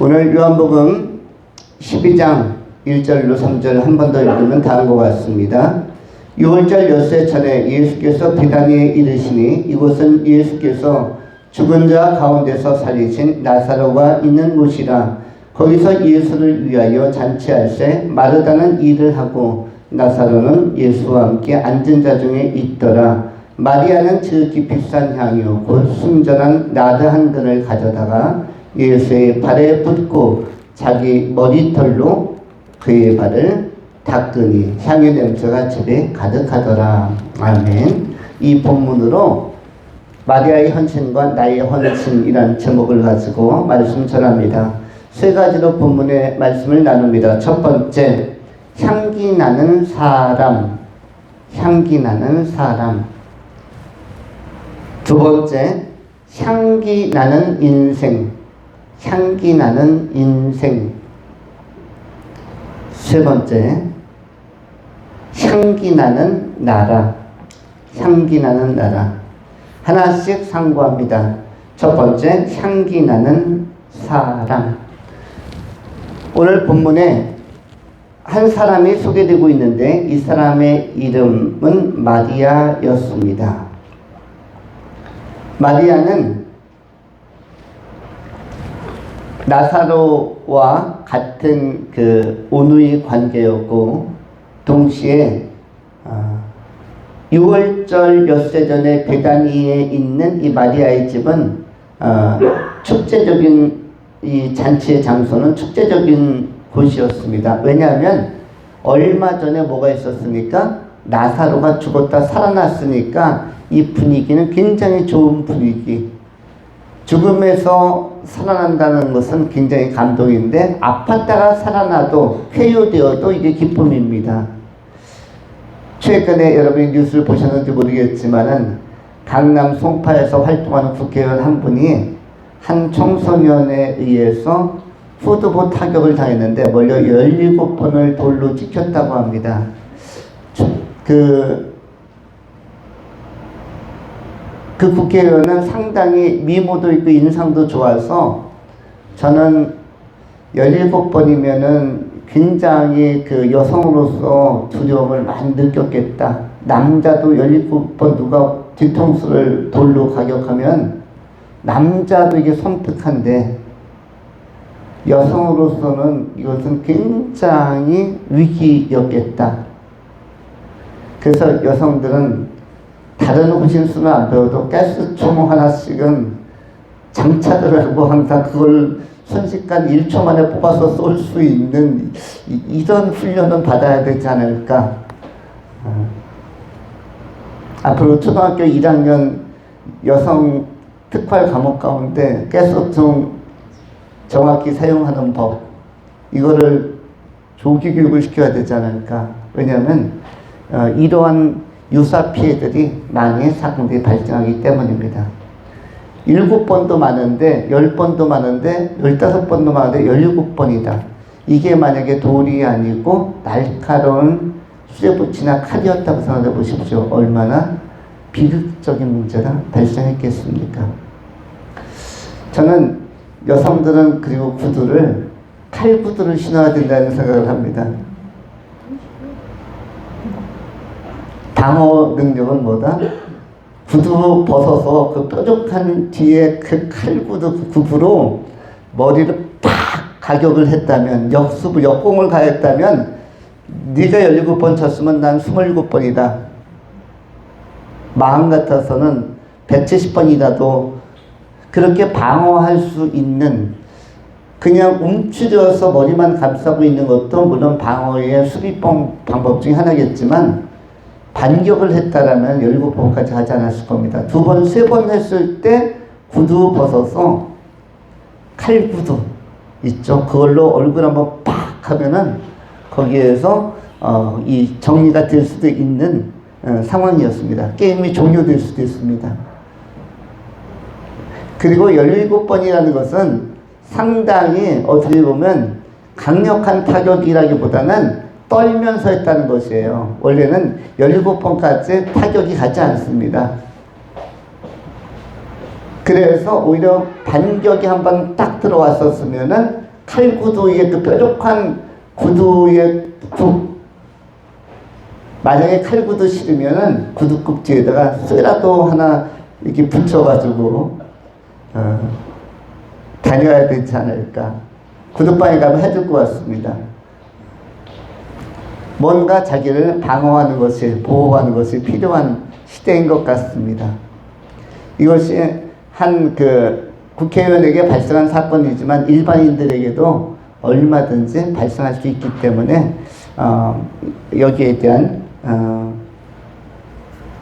오늘 요한복음 12장 1절로 3절 한 번 더 읽으면 다음 것 같습니다. 6월절 엿새 전에 예수께서 비다니에 이르시니 이곳은 예수께서 죽은 자 가운데서 살리신 나사로가 있는 곳이라. 거기서 예수를 위하여 잔치할새 마르다는 일을 하고 나사로는 예수와 함께 앉은 자 중에 있더라. 마리아는 지극히 비싼 향유 곧 순전한 나드 한 근을 가져다가 예수의 발에 붓고 자기 머리털로 그의 발을 닦으니 향유 냄새가 집에 가득하더라. 아멘. 이 본문으로 마리아의 헌신과 나의 헌신이라는 제목을 가지고 말씀 전합니다. 세 가지로 본문의 말씀을 나눕니다. 첫 번째, 향기 나는 사람. 향기 나는 사람. 두 번째, 향기 나는 인생. 향기 나는 인생. 세 번째, 향기 나는 나라. 향기 나는 나라. 하나씩 상고합니다. 첫 번째, 향기 나는 사람. 오늘 본문에 한 사람이 소개되고 있는데 이 사람의 이름은 마리아였습니다. 마리아는 나사로와 같은 그 온누이 관계였고 동시에 6월절 엿새 전에 베다니에 있는 이 마리아의 집은 축제적인 이 잔치의 장소는 축제적인 곳이었습니다. 왜냐하면 얼마 전에 뭐가 있었습니까? 나사로가 죽었다 살아났으니까 이 분위기는 굉장히 좋은 분위기. 죽음에서 살아난다는 것은 굉장히 감동인데 아팠다가 살아나도 회유되어도 이게 기쁨입니다. 최근에 여러분이 뉴스를 보셨는지 모르겠지만은 강남 송파에서 활동하는 국회의원 한 분이 한 청소년에 의해서 푸드보 타격을 당했는데 멀려 17번을 돌로 찍혔다고 합니다. 그 국회의원은 상당히 미모도 있고 인상도 좋아서 저는 17번이면은 굉장히 그 여성으로서 두려움을 많이 느꼈겠다. 남자도 17번 누가 뒤통수를 돌로 가격하면 남자도 이게 섬뜩한데 여성으로서는 이것은 굉장히 위기였겠다. 그래서 여성들은 다른 호신술은 안 배워도 가스총 하나씩은 장착을 하고 항상 그걸 순식간 1초 만에 뽑아서 쏠 수 있는 이런 훈련은 받아야 되지 않을까. 앞으로 초등학교 1학년 여성 특활 과목 가운데 가스총 정확히 사용하는 법, 이거를 조기 교육을 시켜야 되지 않을까. 왜냐하면 이러한 유사 피해들이 많이 사건들이 발생하기 때문입니다. 7번도 많은데 10번도 많은데 15번도 많은데 17번이다. 이게 만약에 돌이 아니고 날카로운 수제부치나 칼이었다고 생각해 보십시오. 얼마나 비극적인 문제가 발생했겠습니까? 저는 여성들은 그리고 구두를 칼구두를 신어야 된다는 생각을 합니다. 방어 능력은 뭐다? 구두 벗어서 그 뾰족한 뒤에 그 칼구두 그 구부로 머리를 팍 가격을 했다면 역공을 가했다면 네가 17번 쳤으면 난 27번이다. 마음 같아서는 170번이라도 그렇게 방어할 수 있는, 그냥 움츠려서 머리만 감싸고 있는 것도 물론 방어의 수비법 방법 중에 하나겠지만 반격을 했다라면 17번까지 하지 않았을 겁니다. 2번, 3번 했을 때 구두 벗어서 칼구두 있죠. 그걸로 얼굴 한번 팍 하면은 거기에서 이 정리가 될 수도 있는 상황이었습니다. 게임이 종료될 수도 있습니다. 그리고 17번이라는 것은 상당히 어떻게 보면 강력한 타격이라기보다는 떨면서 했다는 것이에요. 원래는 17번까지 타격이 가지 않습니다. 그래서 오히려 반격이 한 번 딱 들어왔었으면은 칼구두에 그 뾰족한 구두에 만약에 칼구두 싫으면은 구두국 뒤에다가 쇠라도 하나 이렇게 붙여가지고 다녀야 되지 않을까. 구두방에 가면 해줄 것 같습니다. 뭔가 자기를 방어하는 것이, 보호하는 것이 필요한 시대인 것 같습니다. 이것이 한 국회의원에게 발생한 사건이지만 일반인들에게도 얼마든지 발생할 수 있기 때문에 여기에 대한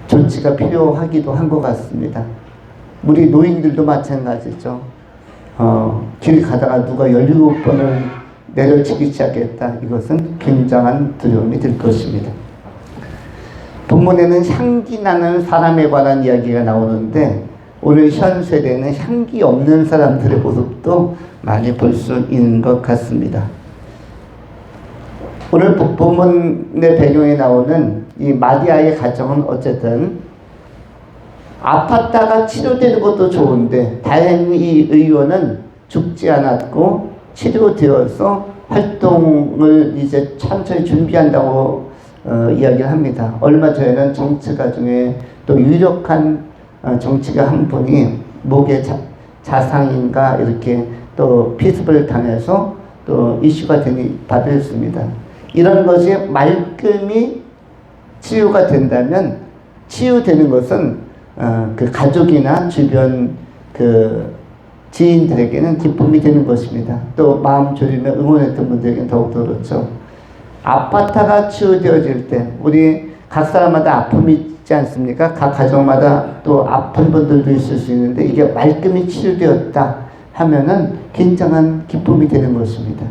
조치가 필요하기도 한 것 같습니다. 우리 노인들도 마찬가지죠. 길 가다가 누가 17번을 내려치기 시작했다. 이것은 굉장한 두려움이 들 것입니다. 본문에는 향기 나는 사람에 관한 이야기가 나오는데 오늘 현 세대는 향기 없는 사람들의 모습도 많이 볼 수 있는 것 같습니다. 오늘 본문의 배경에 나오는 이 마리아의 가정은 어쨌든 아팠다가 치료되는 것도 좋은데 다행히 이 의원은 죽지 않았고 치료되어서 활동을 이제 천천히 준비한다고 이야기를 합니다. 얼마 전에는 정치가 중에 또 유력한 정치가 한 분이 목에 자상인가 이렇게 또 피습을 당해서 또 이슈가 되니 받았습니다. 이런 것이 말끔히 치유가 된다면 치유되는 것은 그 가족이나 주변 그 지인들에게는 기쁨이 되는 것입니다. 또 마음 졸이며 응원했던 분들에게는 더욱더 그렇죠. 아파트가 치유되어질 때 우리 각 사람마다 아픔이 있지 않습니까? 각 가정마다 또 아픈 분들도 있을 수 있는데 이게 말끔히 치유되었다 하면은 굉장한 기쁨이 되는 것입니다.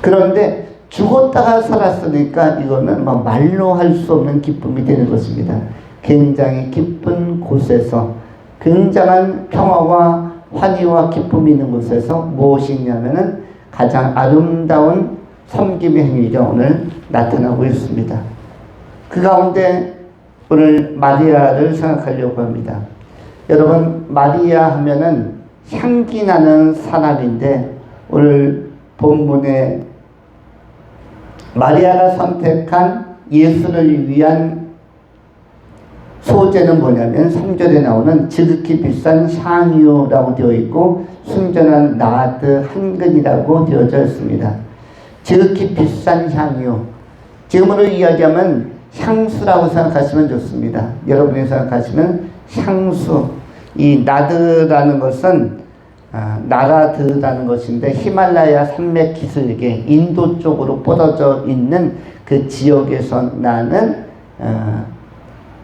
그런데 죽었다가 살았으니까 이거는 말로 할 수 없는 기쁨이 되는 것입니다. 굉장히 기쁜 곳에서 굉장한 평화와 환희와 기쁨이 있는 곳에서 무엇이 있냐면은 가장 아름다운 섬김의 행위가 오늘 나타나고 있습니다. 그 가운데 오늘 마리아를 생각하려고 합니다. 여러분, 마리아 하면은 향기 나는 사람인데 오늘 본문에 마리아가 선택한 예수를 위한 소재는 뭐냐면 3절에 나오는 지극히 비싼 향유라고 되어 있고 순전한 나드 한 근이라고 되어져 있습니다. 지극히 비싼 향유. 지금으로 이야기하면 향수라고 생각하시면 좋습니다. 여러분이 생각하시면 향수. 이 나드라는 것은 나라드라는 것인데 히말라야 산맥 기슭에 인도 쪽으로 뻗어져 있는 그 지역에서 나는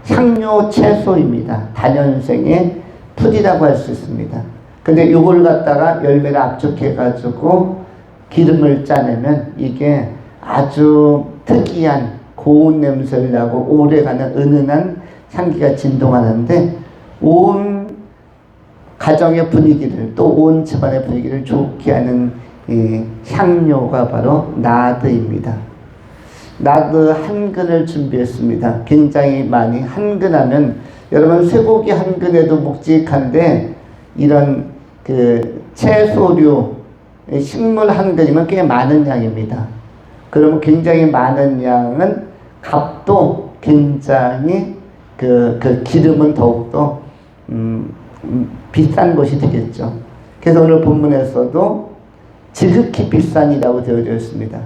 향료 채소입니다. 다년생의 풀이라고 할 수 있습니다. 근데 이걸 갖다가 열매를 압축해 가지고 기름을 짜내면 이게 아주 특이한 고운 냄새를 나고 오래가는 은은한 향기가 진동하는데 온 가정의 분위기를 또 온 집안의 분위기를 좋게 하는 이 향료가 바로 나드입니다. 나드 한 근을 준비했습니다. 굉장히 많이 한 근하면 여러분 쇠고기 한 근에도 묵직한데 이런 그 채소류 식물 한 근이면 꽤 많은 양입니다. 그러면 굉장히 많은 양은 값도 굉장히 그 기름은 더욱더 비싼 것이 되겠죠. 그래서 오늘 본문에서도 지극히 비싼이라고 되어져 있습니다.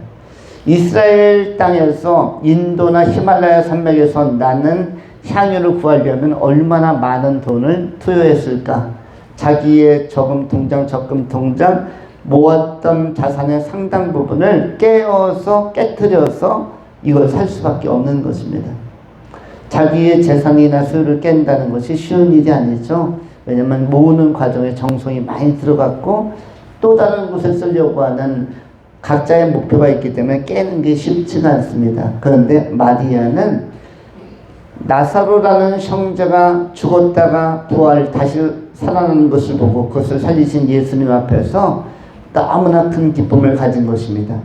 이스라엘 땅에서 인도나 히말라야 산맥에서 나는 향유를 구하려면 얼마나 많은 돈을 투여했을까? 자기의 저금 통장, 적금 통장 모았던 자산의 상당 부분을 깨뜨려서 이걸 살 수밖에 없는 것입니다. 자기의 재산이나 수요를 깬다는 것이 쉬운 일이 아니죠. 왜냐하면 모으는 과정에 정성이 많이 들어갔고 또 다른 곳에 쓰려고 하는 각자의 목표가 있기 때문에 깨는 게 쉽지가 않습니다. 그런데 마리아는 나사로라는 형제가 죽었다가 다시 살아나는 것을 보고 그것을 살리신 예수님 앞에서 너무나 큰 기쁨을 가진 것입니다.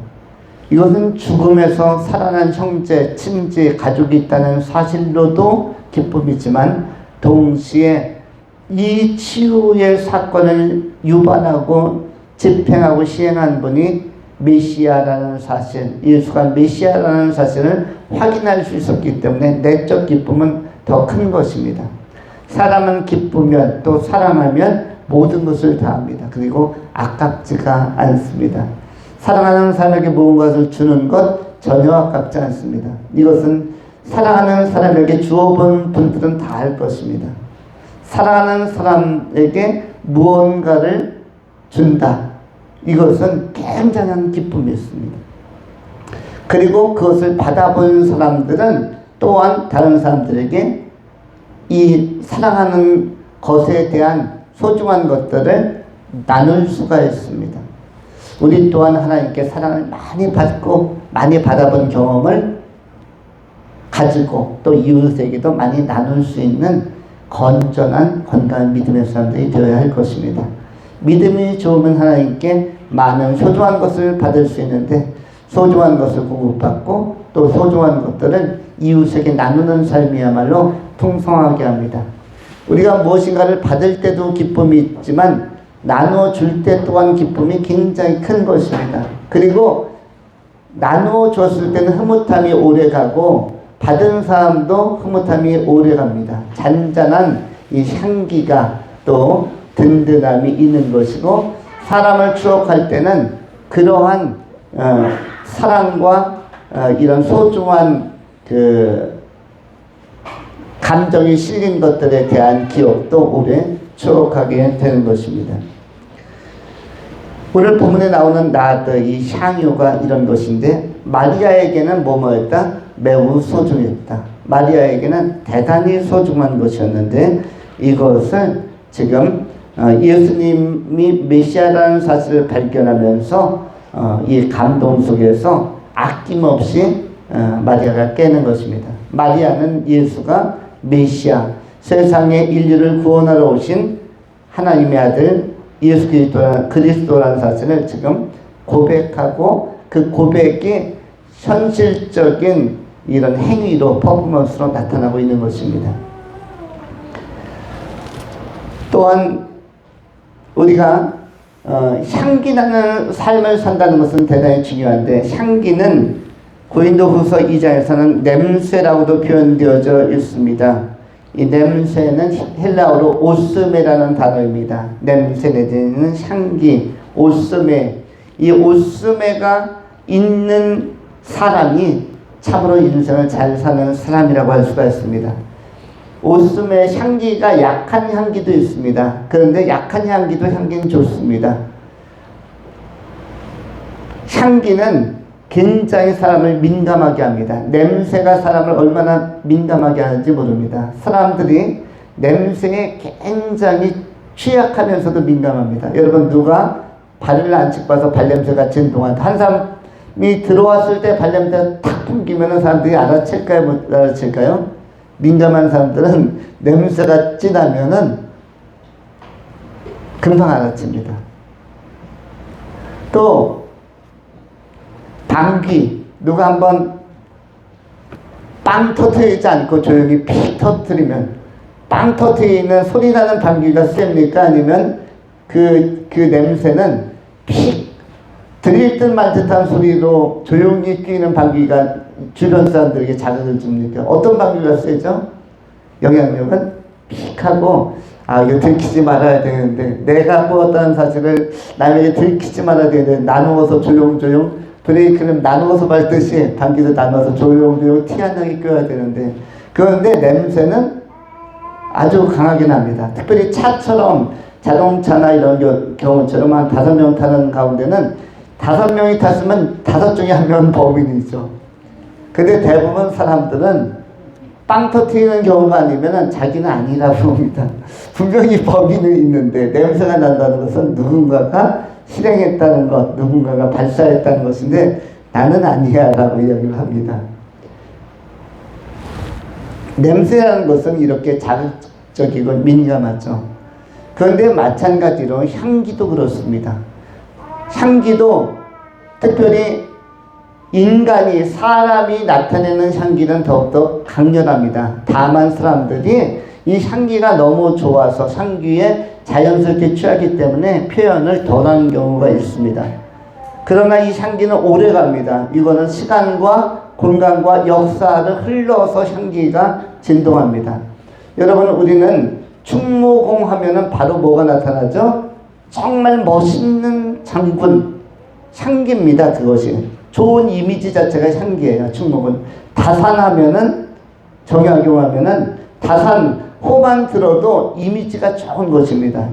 이것은 죽음에서 살아난 형제, 친지, 가족이 있다는 사실로도 기쁨이지만 동시에 이 치유의 사건을 유발하고 집행하고 시행한 분이 메시아라는 사실, 예수가 메시아라는 사실을 확인할 수 있었기 때문에 내적 기쁨은 더 큰 것입니다. 사람은 기쁘면 또 사랑하면 모든 것을 다합니다. 그리고 아깝지가 않습니다. 사랑하는 사람에게 무언가를 주는 것 전혀 아깝지 않습니다. 이것은 사랑하는 사람에게 주어본 분들은 다 할 것입니다. 사랑하는 사람에게 무언가를 준다. 이것은 굉장한 기쁨이었습니다. 그리고 그것을 받아본 사람들은 또한 다른 사람들에게 이 사랑하는 것에 대한 소중한 것들을 나눌 수가 있습니다. 우리 또한 하나님께 사랑을 많이 받고 많이 받아본 경험을 가지고 또 이웃에게도 많이 나눌 수 있는 건전한 건강한 믿음의 사람들이 되어야 할 것입니다. 믿음이 좋으면 하나님께 많은 소중한 것을 받을 수 있는데 소중한 것을 공급받고 또 소중한 것들을 이웃에게 나누는 삶이야말로 풍성하게 합니다. 우리가 무엇인가를 받을 때도 기쁨이 있지만 나눠줄 때 또한 기쁨이 굉장히 큰 것입니다. 그리고 나눠줬을 때는 흐뭇함이 오래가고 받은 사람도 흐뭇함이 오래갑니다. 잔잔한 이 향기가 또 든든함이 있는 것이고 사람을 추억할 때는 그러한 사랑과 이런 소중한 그 감정이 실린 것들에 대한 기억도 오래 추억하게 되는 것입니다. 오늘 본문에 나오는 나드, 이 향유가 이런 것인데 마리아에게는 뭐였다? 매우 소중했다. 마리아에게는 대단히 소중한 것이었는데 이것을 지금 예수님이 메시아라는 사실을 발견하면서 이 감동 속에서 아낌없이 마리아가 깨는 것입니다. 마리아는 예수가 메시아, 세상의 인류를 구원하러 오신 하나님의 아들 예수 그리스도라는 사실을 지금 고백하고 그 고백이 현실적인 이런 행위로 퍼포먼스로 나타나고 있는 것입니다. 또한 우리가 향기나는 삶을 산다는 것은 대단히 중요한데 향기는 고린도후서 2장에서는 냄새라고도 표현되어져 있습니다. 이 냄새는 헬라어로 오스메라는 단어입니다. 냄새 내지는 향기, 오스메. 이 오스메가 있는 사람이 참으로 인생을 잘 사는 사람이라고 할 수가 있습니다. 오스메 향기가 약한 향기도 있습니다. 그런데 약한 향기도 향기는 좋습니다. 향기는 굉장히 사람을 민감하게 합니다. 냄새가 사람을 얼마나 민감하게 하는지 모릅니다. 사람들이 냄새에 굉장히 취약하면서도 민감합니다. 여러분 누가 발을 안 씻고 와서 발냄새가 진동한다. 한 사람이 들어왔을 때 발냄새가 탁 풍기면 사람들이 알아챌까요? 못 알아챌까요? 민감한 사람들은 냄새가 진하면은 금방 알아챕니다. 또 방귀, 누가 한번 빵 터트리지 않고 조용히 픽 터트리면 빵 터트리는 소리 나는 방귀가 셉니까? 아니면 그 냄새는 픽 들릴 듯 말 듯한 소리로 조용히 끼는 방귀가 주변 사람들에게 자극을 줍니까? 어떤 방귀가 세죠? 영향력은 픽하고 이거 들키지 말아야 되는데 내가 부었다는 사실을 남에게 들키지 말아야 되는데 나누어서 조용조용 브레이크는 나누어서 밟듯이 방귀도 나눠서 조용조용 티 안 나게 껴야 되는데 그런데 냄새는 아주 강하게 납니다. 특별히 차처럼 자동차나 이런 경우처럼 한 5명 타는 가운데는 5명이 탔으면 5 중에 1명은 범인이죠. 근데 대부분 사람들은 빵 터트리는 경우가 아니면 자기는 아니라고 봅니다. 분명히 범인은 있는데 냄새가 난다는 것은 누군가가 실행했다는 것, 누군가가 발사했다는 것인데 나는 아니야 라고 이야기를 합니다. 냄새라는 것은 이렇게 자극적이고 민감하죠. 그런데 마찬가지로 향기도 그렇습니다. 향기도 특별히 사람이 나타내는 향기는 더욱더 강렬합니다. 다만 사람들이 이 향기가 너무 좋아서 향기에 자연스럽게 취하기 때문에 표현을 덜한 경우가 있습니다. 그러나 이 향기는 오래 갑니다. 이거는 시간과 공간과 역사를 흘러서 향기가 진동합니다. 여러분, 우리는 충무공 하면은 바로 뭐가 나타나죠? 정말 멋있는 장군, 향기입니다. 그것이 좋은 이미지 자체가 향기예요. 충무공. 다산 하면은, 정약용 하면은 다산 호만 들어도 이미지가 좋은 것입니다.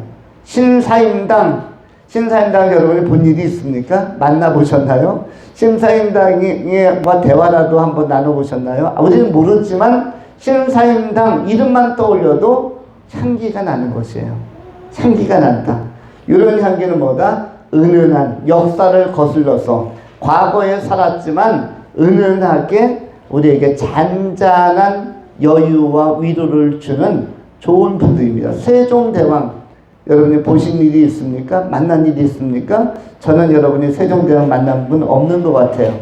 신사임당 여러분이 본 일이 있습니까? 만나보셨나요? 신사임당과 대화라도 한번 나눠보셨나요? 우리는 모르지만 신사임당 이름만 떠올려도 향기가 나는 것이에요. 향기가 난다. 이런 향기는 뭐다? 은은한, 역사를 거슬러서 과거에 살았지만 은은하게 우리에게 잔잔한 여유와 위로를 주는 좋은 분들입니다. 세종대왕 여러분이 보신 일이 있습니까? 만난 일이 있습니까? 저는 여러분이 세종대왕 만난 분 없는 것 같아요.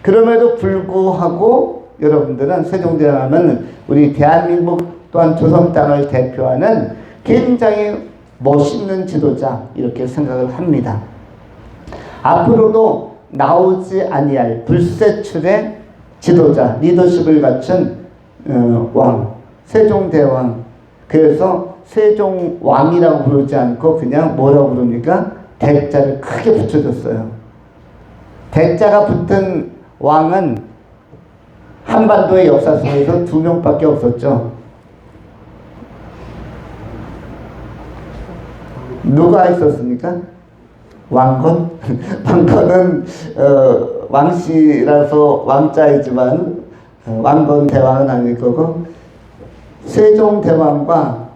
그럼에도 불구하고 여러분들은 세종대왕 하면 우리 대한민국 또한 조선 땅을 대표하는 굉장히 멋있는 지도자 이렇게 생각을 합니다. 앞으로도 나오지 아니할 불세출의 지도자, 리더십을 갖춘 왕, 세종대왕. 그래서 세종왕이라고 부르지 않고 그냥 뭐라고 부릅니까? 대자를 크게 붙여줬어요. 대자가 붙은 왕은 한반도의 역사 속에서 2명밖에 없었죠. 누가 있었습니까? 왕건? 왕건은 왕씨라서 왕자이지만 왕건 대왕은 아닐 거고, 세종대왕과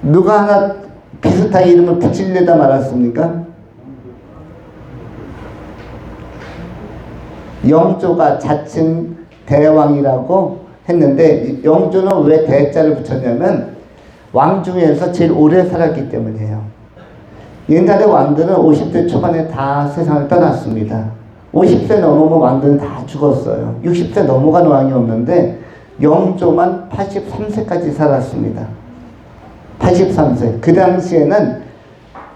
누가 하나 비슷한 이름을 붙이려다 말았습니까? 영조가 자칭 대왕이라고 했는데, 영조는 왜 대자를 붙였냐면 왕 중에서 제일 오래 살았기 때문이에요. 옛날에 왕들은 50대 초반에 다 세상을 떠났습니다. 50세 넘으면 왕들은 다 죽었어요. 60세 넘어간 왕이 없는데 영조만 83세까지 살았습니다. 83세. 그 당시에는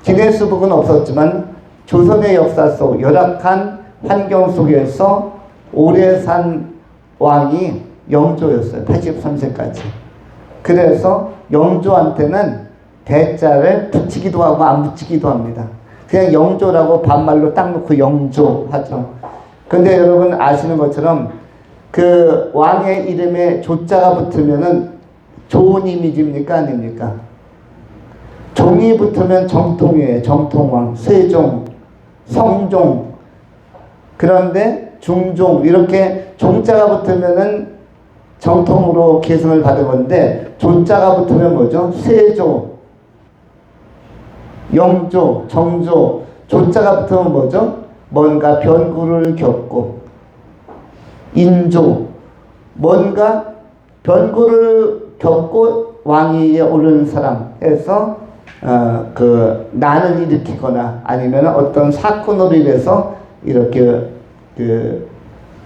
기네스북은 없었지만 조선의 역사 속 열악한 환경 속에서 오래 산 왕이 영조였어요. 83세까지. 그래서 영조한테는 대자를 붙이기도 하고 안 붙이기도 합니다. 그냥 영조라고 반말로 딱 놓고 영조 하죠. 근데 여러분 아시는 것처럼 그 왕의 이름에 조자가 붙으면은 좋은 이미지입니까? 아닙니까? 종이 붙으면 정통이에요. 정통왕, 세종, 성종. 그런데 중종, 이렇게 종자가 붙으면은 정통으로 계승을 받은 건데, 조자가 붙으면 뭐죠? 세조, 영조, 정조. 조자가 붙으면 뭐죠? 뭔가 변고를 겪고, 인조, 뭔가 변고를 겪고 왕위에 오른 사람 해서 난을 일으키거나 아니면 어떤 사건으로 인해서 이렇게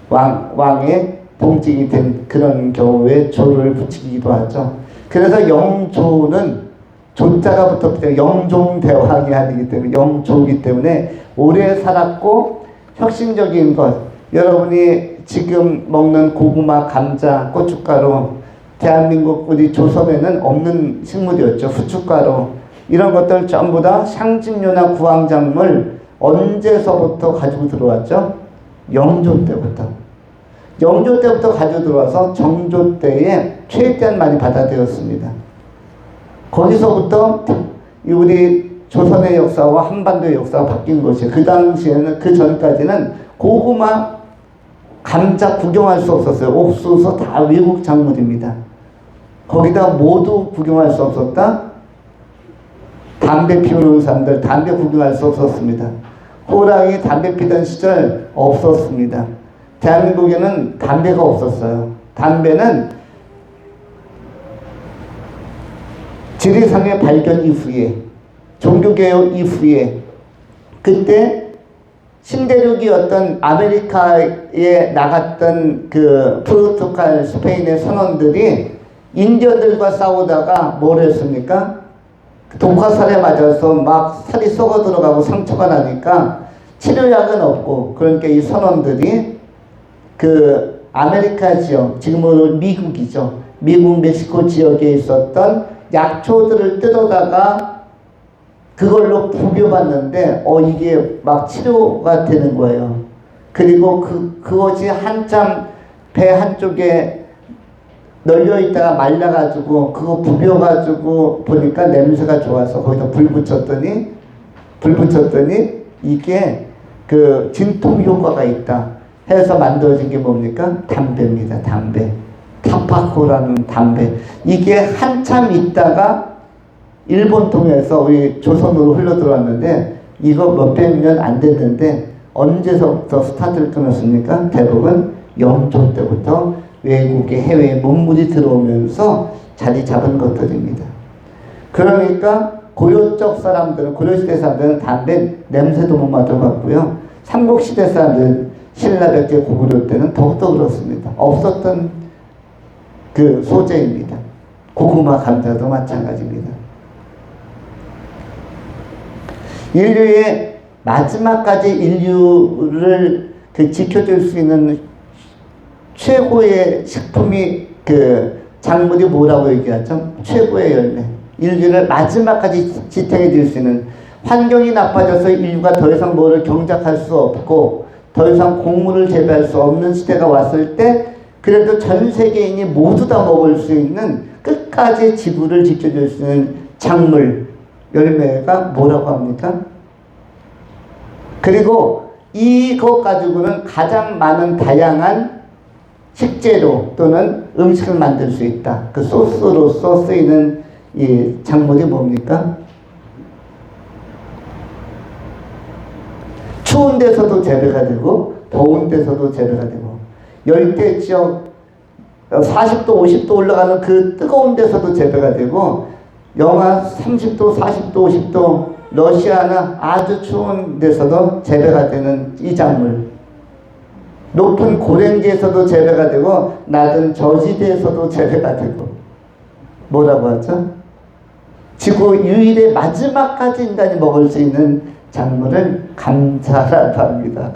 왕의 봉직이 된 그런 경우에 조를 붙이기도 하죠. 그래서 영조는 조자가 붙었기 때문에 영종대왕이 아니기 때문에 영조이기 때문에 오래 살았고 혁신적인 것, 여러분이 지금 먹는 고구마, 감자, 고춧가루, 대한민국 우리 조선에는 없는 식물이었죠. 후춧가루, 이런 것들 전부 다 상징료나 구황작물 언제서부터 가지고 들어왔죠? 영조 때부터. 영조 때부터 가지고 들어와서 정조 때에 최대한 많이 받아들였습니다. 거기서부터 우리 조선의 역사와 한반도의 역사가 바뀐 것이에요. 그 당시에는, 그 전까지는 고구마, 감자 구경할 수 없었어요. 옥수수 다 외국 작물입니다. 거기다 모두 구경할 수 없었다. 담배 피우는 사람들 담배 구경할 수 없었습니다. 호랑이 담배 피던 시절 없었습니다. 대한민국에는 담배가 없었어요. 담배는 지리산의 발견 이후에, 종교개혁 이후에, 그때 신대륙이었던 아메리카에 나갔던 그 포르투갈, 스페인의 선원들이 인디언들과 싸우다가 뭘 했습니까? 독화살에 맞아서 막 살이 썩어 들어가고 상처가 나니까 치료약은 없고, 그러니까 이 선원들이 그 아메리카 지역, 지금은 미국이죠. 미국 멕시코 지역에 있었던 약초들을 뜯어다가 그걸로 부벼봤는데 이게 막 치료가 되는 거예요. 그리고 그것이 한참 배 한쪽에 널려 있다가 말라가지고 그거 부벼가지고 보니까 냄새가 좋아서 거기다 불 붙였더니 이게 그 진통 효과가 있다 해서 만들어진 게 뭡니까? 담배입니다. 담배. 타파코라는 담배. 이게 한참 있다가 일본 통해서 우리 조선으로 흘러 들어왔는데, 이거 몇백 년 안 됐는데 언제서부터 스타트를 끊었습니까? 대부분 영조 때부터 외국의 해외에 문물이 들어오면서 자리 잡은 것들입니다. 그러니까 고려적 사람들은, 고려시대 사람들은 담배 냄새도 못 맡아봤고요. 삼국시대 사람들은 신라 백제 고구려 때는 더욱더 그렇습니다. 없었던 그 소재입니다. 고구마 감자도 마찬가지입니다. 인류의 마지막까지 인류를 지켜줄 수 있는 최고의 식품이 작물이 뭐라고 얘기하죠? 최고의 열매. 인류를 마지막까지 지탱해 줄 수 있는, 환경이 나빠져서 인류가 더 이상 뭐를 경작할 수 없고 더 이상 곡물을 재배할 수 없는 시대가 왔을 때, 그래도 전 세계인이 모두 다 먹을 수 있는, 끝까지 지구를 지켜줄 수 있는 작물, 열매가 뭐라고 합니까? 그리고 이것 가지고는 가장 많은 다양한 식재료 또는 음식을 만들 수 있다. 그 소스로서 쓰이는 이 작물이 뭡니까? 추운 데서도 재배가 되고 더운 데서도 재배가 되고, 열대 지역 40도 50도 올라가는 그 뜨거운 데서도 재배가 되고, 영하 30도 40도 50도 러시아나 아주 추운 데서도 재배가 되는 이 작물, 높은 고랭지에서도 재배가 되고 낮은 저지대에서도 재배가 되고, 뭐라고 하죠? 지구 유일의 마지막까지 인간이 먹을 수 있는 작물을 감자라고 합니다.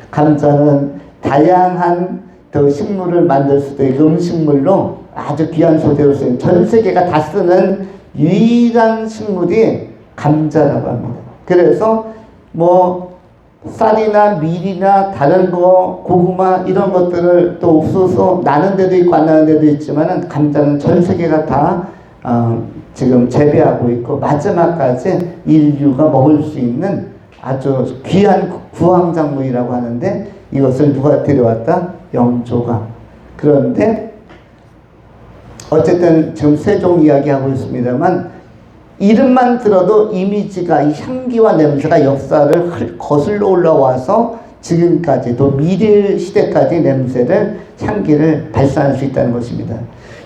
감자는 다양한 식물을 만들 수도 있고 음식물로 아주 귀한 소재로 쓰는, 전 세계가 다 쓰는 유일한 식물이 감자라고 합니다. 그래서 뭐 쌀이나 밀이나 다른 고구마 이런 것들을 또 옥수수 나는 데도 있고 안 나는 데도 있지만은, 감자는 전 세계가 다 지금 재배하고 있고 마지막까지 인류가 먹을 수 있는 아주 귀한 구황작물이라고 하는데, 이것을 누가 데려왔다? 영조가. 그런데 어쨌든 지금 세종 이야기하고 있습니다만, 이름만 들어도 이미지가, 이 향기와 냄새가 역사를 거슬러 올라와서 지금까지 또 미래 시대까지 냄새를, 향기를 발산할 수 있다는 것입니다.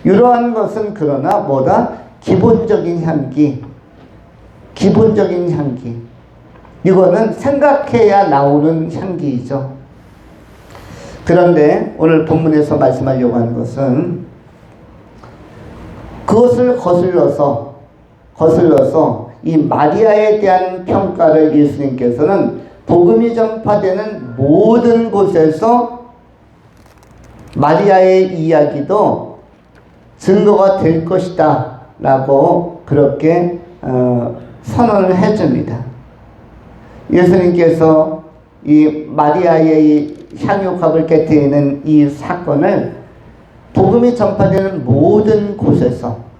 이러한 것은 그러나 뭐다? 기본적인 향기. 이거는 생각해야 나오는 향기이죠. 그런데 오늘 본문에서 말씀하려고 하는 것은, 그것을 거슬러서 이 마리아에 대한 평가를 예수님께서는 복음이 전파되는 모든 곳에서 마리아의 이야기도 증거가 될 것이다 라고 그렇게 선언을 해줍니다. 예수님께서 이 마리아의 향유값을 깨뜨리는 이 사건을 복음이 전파되는 모든 곳에서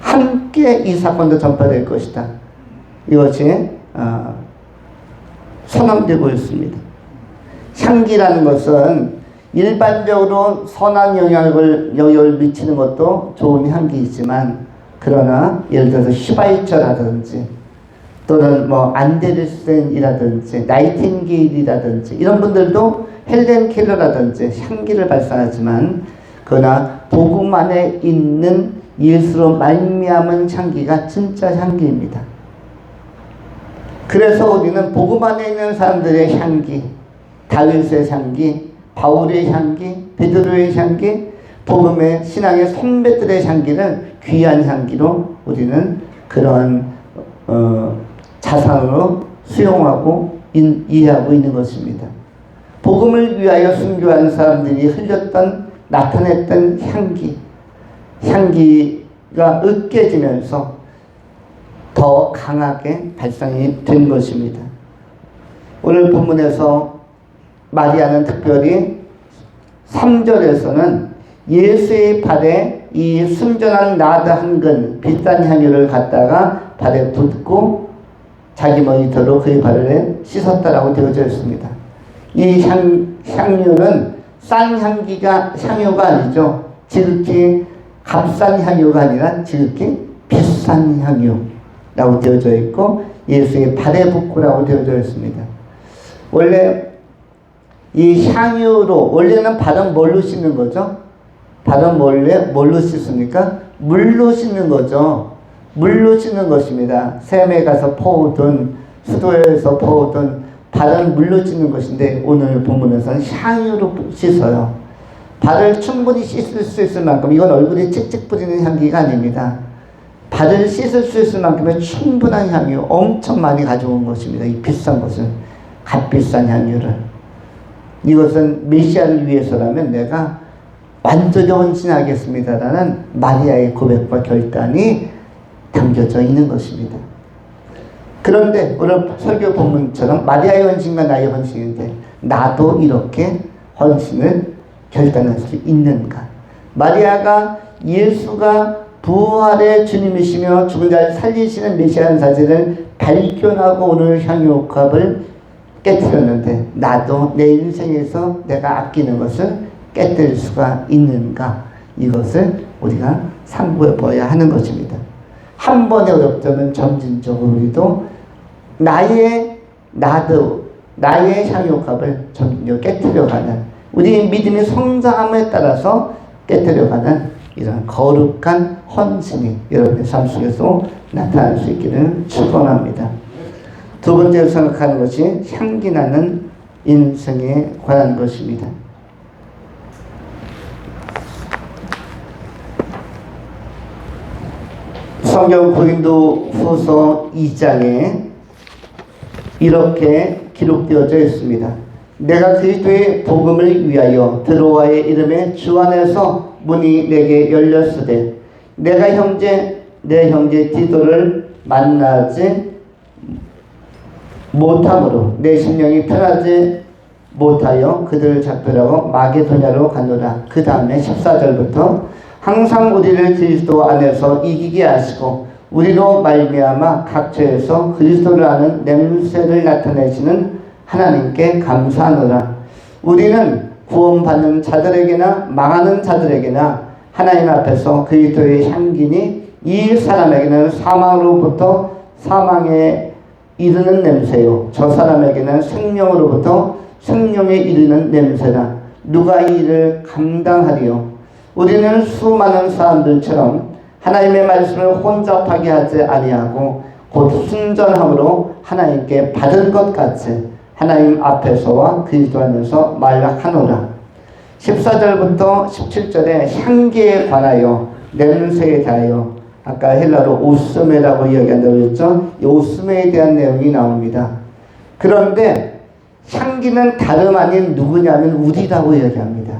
함께 이 사건도 전파될 것이다. 이것이 선언되고 있습니다. 향기라는 것은 일반적으로 선한 영향을 미치는 것도 좋은 향기이지만, 그러나 예를 들어서 휘바이처라든지 또는 뭐 안데르센이라든지 나이팅게일이라든지 이런 분들도 헬렌 켈러라든지 향기를 발산하지만, 그러나 복음 안에 있는 예수로 말미암은 향기가 진짜 향기입니다. 그래서 우리는 복음 안에 있는 사람들의 향기, 다윗의 향기, 바울의 향기, 베드로의 향기, 복음의 신앙의 선배들의 향기를 귀한 향기로 우리는 그러한 자산으로 수용하고 이해하고 있는 것입니다. 복음을 위하여 순교한 사람들이 흘렸던 나타냈던 향기가 으깨지면서 더 강하게 발상이 된 것입니다. 오늘 본문에서 마리아는 특별히 3절에서는 예수의 발에 이 순전한 나드 한 근 비싼 향유를 갖다가 발에 붓고 자기 머리털로 그의 발을 씻었다라고 되어져 있습니다. 이 향유는 싼 향유가 아니죠. 지극히 값싼 향유가 아니라 지극히 비싼 향유라고 되어져 있고 예수의 발에 붓고라고 되어져 있습니다. 원래 이 향유로 원래는 발은 뭘로 씻는 거죠? 발은 뭘로 씻습니까? 물로 씻는 거죠. 물로 씻는 것입니다. 샘에 가서 퍼오든 수도에서 퍼오든 발은 물로 씻는 것인데 오늘 본문에서는 향유로 씻어요. 발을 충분히 씻을 수 있을 만큼, 이건 얼굴에 찍찍 뿌리는 향기가 아닙니다. 발을 씻을 수 있을 만큼의 충분한 향유 엄청 많이 가져온 것입니다. 이 비싼 것은 값비싼 향유를. 이것은 메시아를 위해서라면 내가 완전히 헌신하겠습니다라는 마리아의 고백과 결단이 담겨져 있는 것입니다. 그런데 오늘 설교 본문처럼 마리아의 헌신과 나의 헌신인데 나도 이렇게 헌신을 결단할 수 있는가? 마리아가 예수가 부활의 주님이시며 죽은 자를 살리시는 메시아라는 사실을 발견하고 오늘 향유옥합을 깨뜨렸는데 나도 내 인생에서 내가 아끼는 것을 깨뜨릴 수가 있는가? 이것을 우리가 상고해 봐야 하는 것입니다. 한 번의 어렵다면 점진적으로 우리도 나의 향유값을 점진적으로 깨뜨려가는, 우리의 믿음의 성장함에 따라서 깨뜨려가는 이런 거룩한 헌신이 여러분의 삶 속에서 나타날 수 있기를 축원합니다. 두 번째로 생각하는 것이 향기나는 인생에 관한 것입니다. 성경 고린도후서 2장에 이렇게 기록되어져 있습니다. 내가 그리스도의 복음을 위하여 드로아의 이름에 주 안에서 문이 내게 열렸으되 내가 내 형제 디도를 만나지 못함으로 내 심령이 편하지 못하여 그들을 잡으려고 마게도냐로 가노라. 그 다음에 14절부터 항상 우리를 그리스도 안에서 이기게 하시고 우리로 말미암아 각처에서 그리스도를 아는 냄새를 나타내시는 하나님께 감사하노라. 우리는 구원받는 자들에게나 망하는 자들에게나 하나님 앞에서 그리스도의 향기니 이 사람에게는 사망으로부터 사망에 이르는 냄새요 저 사람에게는 생명으로부터 생명에 이르는 냄새라. 누가 이 일을 감당하리요? 우리는 수많은 사람들처럼 하나님의 말씀을 혼잡하게 하지 아니하고 곧 순전함으로 하나님께 받은 것 같이 하나님 앞에서와 그리스도 안에서 말하노라. 14절부터 17절에 향기에 관하여 냄새에 대하여 아까 헬라로 오스메라고 이야기한다고 했죠. 이 오스메에 대한 내용이 나옵니다. 그런데 향기는 다름 아닌 누구냐면 우리라고 이야기합니다.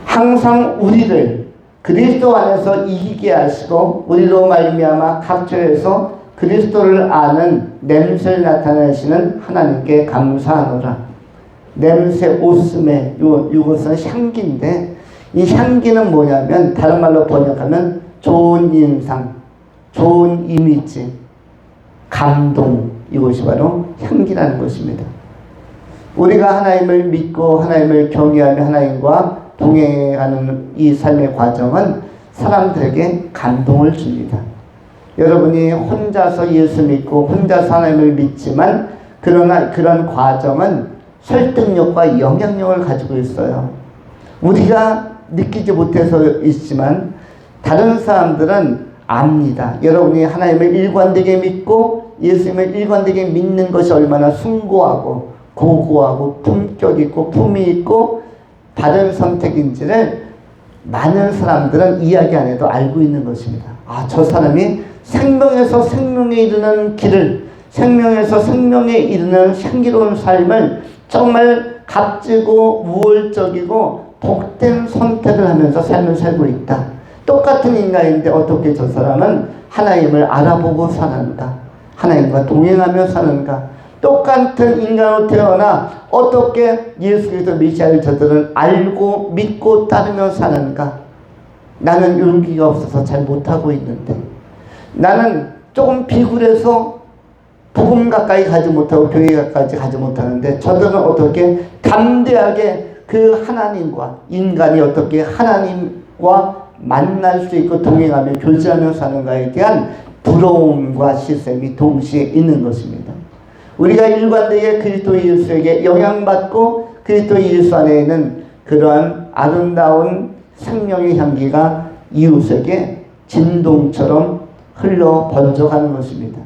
항상 우리를 그리스도 안에서 이기게 하시고 우리로 말미암아 각처에서 그리스도를 아는 냄새를 나타내시는 하나님께 감사하노라. 냄새 오스메 이것은 향기인데 이 향기는 뭐냐면 다른 말로 번역하면 좋은 인상, 좋은 이미지, 감동, 이것이 바로 향기라는 것입니다. 우리가 하나님을 믿고 하나님을 경외하며 하나님과 동행하는 이 삶의 과정은 사람들에게 감동을 줍니다. 여러분이 혼자서 예수 믿고 혼자서 하나님을 믿지만 그러나 그런 과정은 설득력과 영향력을 가지고 있어요. 우리가 느끼지 못해서 있지만 다른 사람들은 압니다. 여러분이 하나님을 일관되게 믿고 예수님을 일관되게 믿는 것이 얼마나 숭고하고 고고하고 품격 있고 품위 있고 바른 선택인지를 많은 사람들은 이야기 안 해도 알고 있는 것입니다. 아, 저 사람이 생명에서 생명에 이르는 길을, 생명에서 생명에 이르는 향기로운 삶을 정말 값지고 우월적이고 복된 선택을 하면서 삶을 살고 있다. 똑같은 인간인데 어떻게 저 사람은 하나님을 알아보고 사는가? 하나님과 동행하며 사는가? 똑같은 인간으로 태어나 어떻게 예수 그리스도 메시아를 저들은 알고 믿고 따르며 사는가? 나는 용기가 없어서 잘 못하고 있는데, 나는 조금 비굴해서 복음 가까이 가지 못하고 교회 가까이 가지 못하는데, 저들은 어떻게 담대하게 그 하나님과, 인간이 어떻게 하나님과 만날 수 있고 동행하며 교제하며 사는가에 대한 부러움과 시샘이 동시에 있는 것입니다. 우리가 일관되게 그리스도 예수에게 영향받고 그리스도 예수 안에 있는 그러한 아름다운 생명의 향기가 이웃에게 진동처럼 흘러 번져가는 것입니다.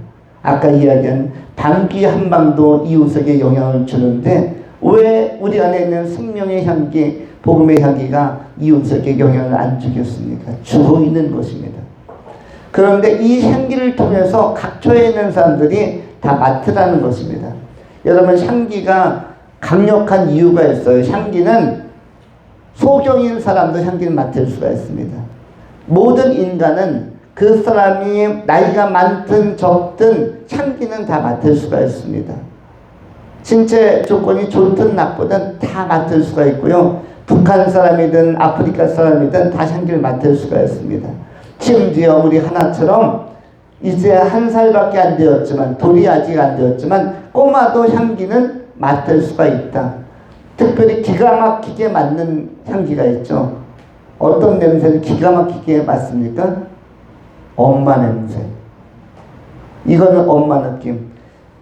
아까 이야기한 방귀 한 방도 이웃에게 영향을 주는데 왜 우리 안에 있는 생명의 향기, 복음의 향기가 이웃에게 영향을 안 주겠습니까? 주고 있는 것입니다. 그런데 이 향기를 통해서 각처에 있는 사람들이 다 맡으라는 것입니다. 여러분, 향기가 강력한 이유가 있어요. 향기는 소경인 사람도 향기를 맡을 수가 있습니다. 모든 인간은 그 사람이 나이가 많든 적든 향기는 다 맡을 수가 있습니다. 신체 조건이 좋든 나쁘든 다 맡을 수가 있고요. 북한 사람이든 아프리카 사람이든 다 향기를 맡을 수가 있습니다. 심지어 우리 하나처럼 이제 1살밖에 안 되었지만, 돌이 아직 안 되었지만 꼬마도 향기는 맡을 수가 있다. 특별히 기가 막히게 맡는 향기가 있죠. 어떤 냄새를 기가 막히게 맡습니까? 엄마 냄새. 이거는 엄마 느낌.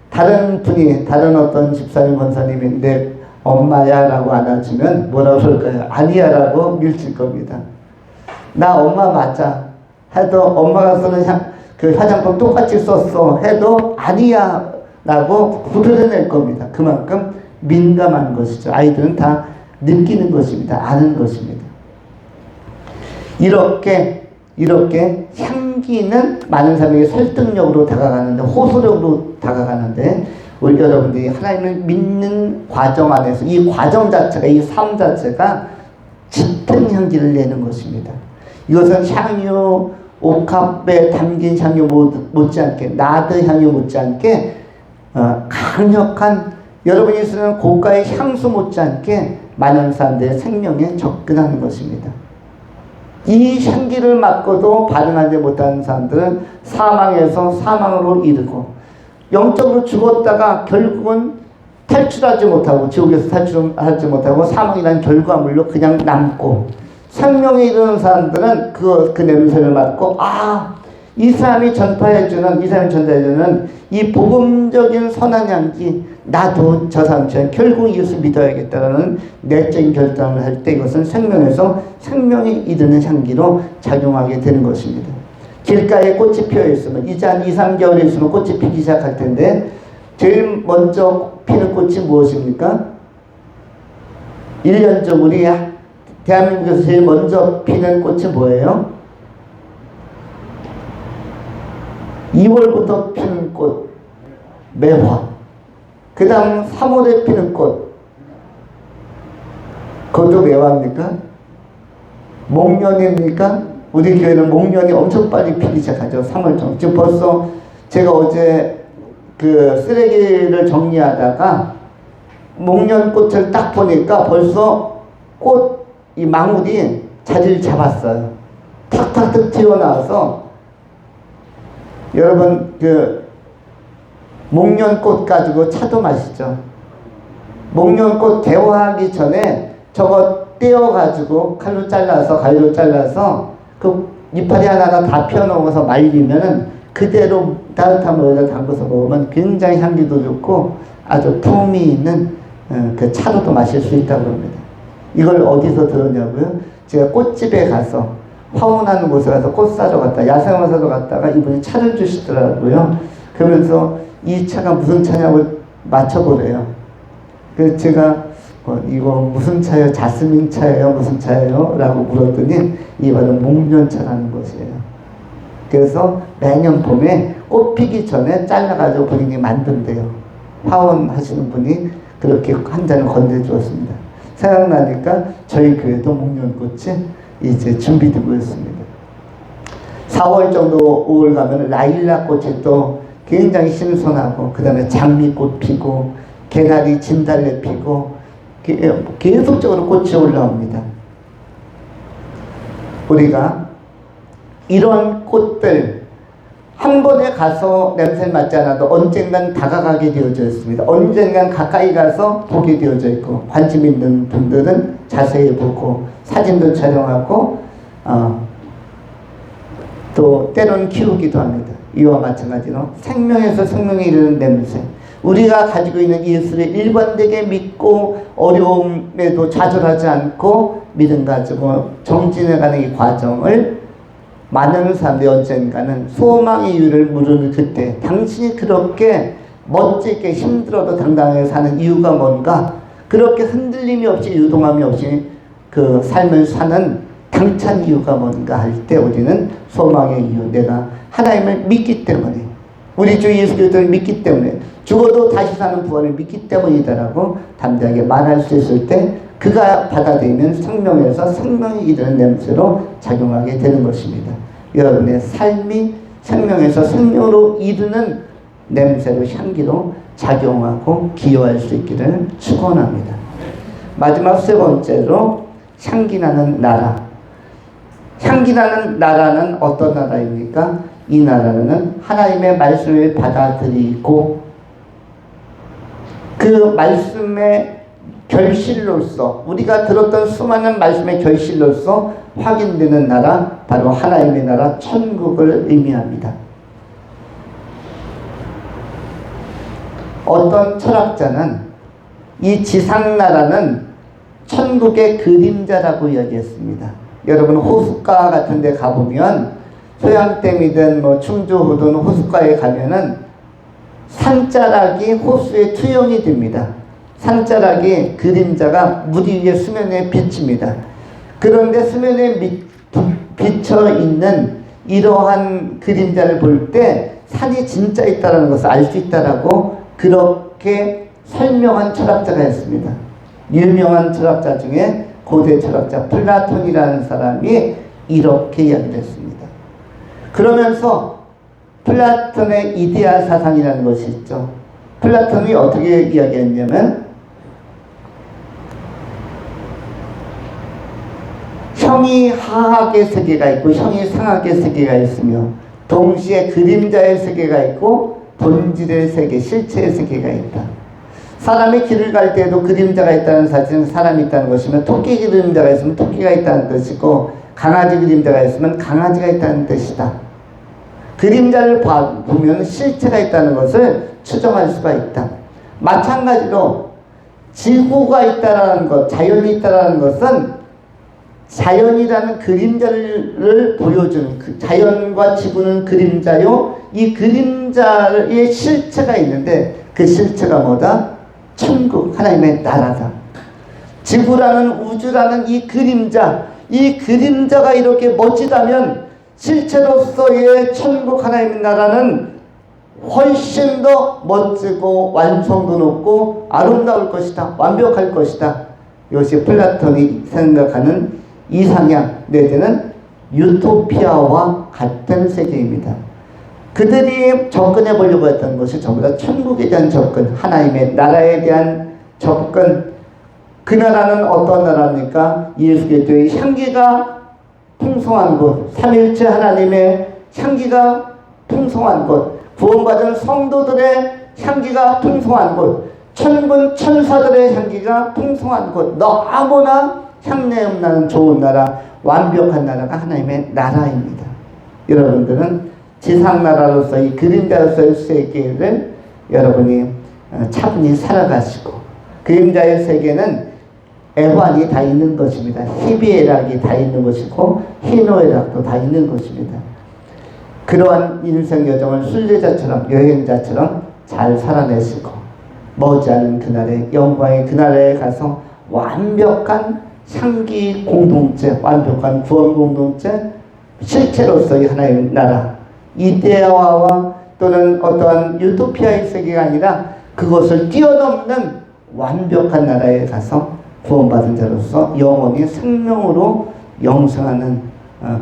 다른 분이, 다른 어떤 집사님, 권사님이 내 엄마야 라고 안아주면 뭐라고 그럴까요? 아니야 라고 밀칠 겁니다. 나 엄마 맞아 해도, 엄마가 쓰는 그 화장품 똑같이 썼어 해도 아니야 라고 부르러낼 겁니다. 그만큼 민감한 것이죠. 아이들은 다 느끼는 것입니다. 아는 것입니다. 이렇게 향기는 많은 사람에게 설득력으로 다가가는데, 호소력으로 다가가는데, 우리 여러분들이 하나님을 믿는 과정 안에서 이 과정 자체가, 이 삶 자체가 짙은 향기를 내는 것입니다. 이것은 향유, 옥합에 담긴 향유 못지않게, 나드 향유 못지않게 강력한, 여러분이 쓰는 고가의 향수 못지않게 많은 사람들의 생명에 접근하는 것입니다. 이 향기를 맡고도 반응하지 못하는 사람들은 사망에서 사망으로 이르고, 영적으로 죽었다가 결국은 탈출하지 못하고, 지옥에서 탈출하지 못하고 사망이라는 결과물로 그냥 남고, 생명에 이르는 사람들은 그 냄새를 맡고, 아, 이 사람이 전파해주는, 이 사람이 전달해주는 이 복음적인 선한 향기, 나도 저 사람처럼 결국 예수 믿어야겠다라는 내적인 결단을 할 때 이것은 생명에서 생명에 이르는 향기로 작용하게 되는 것입니다. 길가에 꽃이 피어 있으면, 이제 한 2, 3개월 있으면 꽃이 피기 시작할 텐데, 제일 먼저 피는 꽃이 무엇입니까? 1년적 우리 대한민국에서 제일 먼저 피는 꽃이 뭐예요? 2월부터 피는 꽃, 매화. 그 다음 3월에 피는 꽃, 그것도 매화입니까? 목련입니까? 우리 교회는 목련이 엄청 빨리 피기 시작하죠. 3월 정. 지금 벌써 제가 어제 그 쓰레기를 정리하다가 목련꽃을 딱 보니까 벌써 꽃, 이 망울이 자리를 잡았어요. 탁탁탁 튀어나와서, 여러분 그 목련꽃 가지고 차도 마시죠. 목련꽃 개화하기 전에 저거 떼어가지고 칼로 잘라서, 가위로 잘라서 그 이파리 하나하나 다 펴놓아서 말리면은 그대로 따뜻한 물에다 담궈서 먹으면 굉장히 향기도 좋고 아주 품이 있는 그 차로도 마실 수 있다고 합니다. 이걸 어디서 들었냐고요? 제가 꽃집에 가서, 화원하는 곳에 가서 꽃 사러 갔다, 야생화 사러 갔다가 이분이 차를 주시더라고요. 그러면서 이 차가 무슨 차냐고 맞춰보래요. 그래서 제가 이거 무슨 차예요? 자스민 차예요? 무슨 차예요? 라고 물었더니 이거는 목련차라는 것이에요. 그래서 매년 봄에 꽃 피기 전에 잘라가지고 본인이 만든대요. 화원하시는 분이 그렇게 한 잔을 건네주었습니다. 생각나니까 저희 교회도 목련꽃이 이제 준비되고 있습니다. 4월 정도 5월 가면 라일락 꽃이 또 굉장히 신선하고, 그 다음에 장미꽃 피고, 개나리 진달래 피고, 계속적으로 꽃이 올라옵니다. 우리가 이런 꽃들 한 번에 가서 냄새를 맡지 않아도 언젠간 다가가게 되어져 있습니다. 언젠간 가까이 가서 보게 되어져 있고, 관심 있는 분들은 자세히 보고 사진도 촬영하고 또 때로는 키우기도 합니다. 이와 마찬가지로 생명에서 생명에 이르는 냄새, 우리가 가지고 있는 예수를 일관되게 믿고 어려움에도 좌절하지 않고 믿음 가지고 정진해가는 이 과정을 많은 사람들이 언젠가는 소망의 이유를 물으는 그때, 당신이 그렇게 멋지게 힘들어도 당당하게 사는 이유가 뭔가, 그렇게 흔들림이 없이 유동함이 없이 그 삶을 사는 당찬 이유가 뭔가 할 때 우리는 소망의 이유, 내가 하나님을 믿기 때문에, 우리 주 예수 그리스도를 믿기 때문에, 죽어도 다시 사는 구원을 믿기 때문이다라고 담대하게 말할 수 있을 때, 그가 받아들이면 생명에서 생명이 이르는 냄새로 작용하게 되는 것입니다. 여러분의 삶이 생명에서 생명으로 이르는 냄새로, 향기로 작용하고 기여할 수 있기를 축원합니다. 마지막 세 번째로 향기나는 나라. 향기나는 나라는 어떤 나라입니까? 이 나라는 하나님의 말씀을 받아들이고 그 말씀의 결실로서, 우리가 들었던 수많은 말씀의 결실로서 확인되는 나라, 바로 하나님의 나라 천국을 의미합니다. 어떤 철학자는 이 지상나라는 천국의 그림자라고 이야기했습니다. 여러분 호숫가 같은 데 가보면, 소양댐이든 뭐 충주호든 호숫가에 가면은 산자락이 호수에 투영이 됩니다. 산자락의 그림자가 물 위에 수면에 비칩니다. 그런데 수면에 비쳐있는 이러한 그림자를 볼 때 산이 진짜 있다는 것을 알 수 있다라고 그렇게 설명한 철학자가 있습니다. 유명한 철학자 중에 고대 철학자 플라톤이라는 사람이 이렇게 이야기를 했습니다. 그러면서 플라톤의 이데아 사상이라는 것이 있죠. 플라톤이 어떻게 이야기했냐면, 형이 하악의 세계가 있고 형이 상악의 세계가 있으며, 동시에 그림자의 세계가 있고 본질의 세계, 실체의 세계가 있다. 사람이 길을 갈 때에도 그림자가 있다는 사실은 사람이 있다는 것이며, 토끼 그림자가 있으면 토끼가 있다는 뜻이고, 강아지 그림자가 있으면 강아지가 있다는 뜻이다. 그림자를 보면 실체가 있다는 것을 추정할 수가 있다. 마찬가지로 지구가 있다라는 것, 자연이 있다라는 것은 자연이라는 그림자를 보여주는, 자연과 지구는 그림자요, 이 그림자의 실체가 있는데 그 실체가 뭐다? 천국, 하나님의 나라다. 지구라는, 우주라는 이 그림자가 이렇게 멋지다면 실체로서의 천국 하나님의 나라는 훨씬 더 멋지고 완성도 높고 아름다울 것이다, 완벽할 것이다. 이것이 플라톤이 생각하는 이상향 내지는 유토피아와 같은 세계입니다. 그들이 접근해 보려고 했던 것이 전부 다 천국에 대한 접근, 하나님의 나라에 대한 접근. 그 나라는 어떤 나라입니까? 예수 그리스도의 향기가 풍성한 곳, 삼일체 하나님의 향기가 풍성한 곳, 구원받은 성도들의 향기가 풍성한 곳, 천군 천사들의 향기가 풍성한 곳, 너무나 향내음 나는 좋은 나라, 완벽한 나라가 하나님의 나라입니다. 여러분들은 지상나라로서 이 그림자로서의 세계를 여러분이 차분히 살아가시고, 그림자의 세계는 애환이 다 있는 것입니다. 희비애락이 다 있는 것이고 희노애락도 다 있는 것입니다. 그러한 인생 여정을 순례자처럼, 여행자처럼 잘 살아내시고, 머지않은 그날에, 영광의 그날에 가서 완벽한 상기 공동체, 완벽한 구원 공동체, 실체로서의 하나의 나라, 이데아와 또는 어떠한 유토피아의 세계가 아니라 그것을 뛰어넘는 완벽한 나라에 가서 구원받은 자로서 영원히 생명으로 영생하는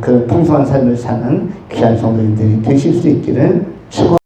그런 풍성한 삶을 사는 귀한 성도님들이 되실 수 있기를 축원합니다.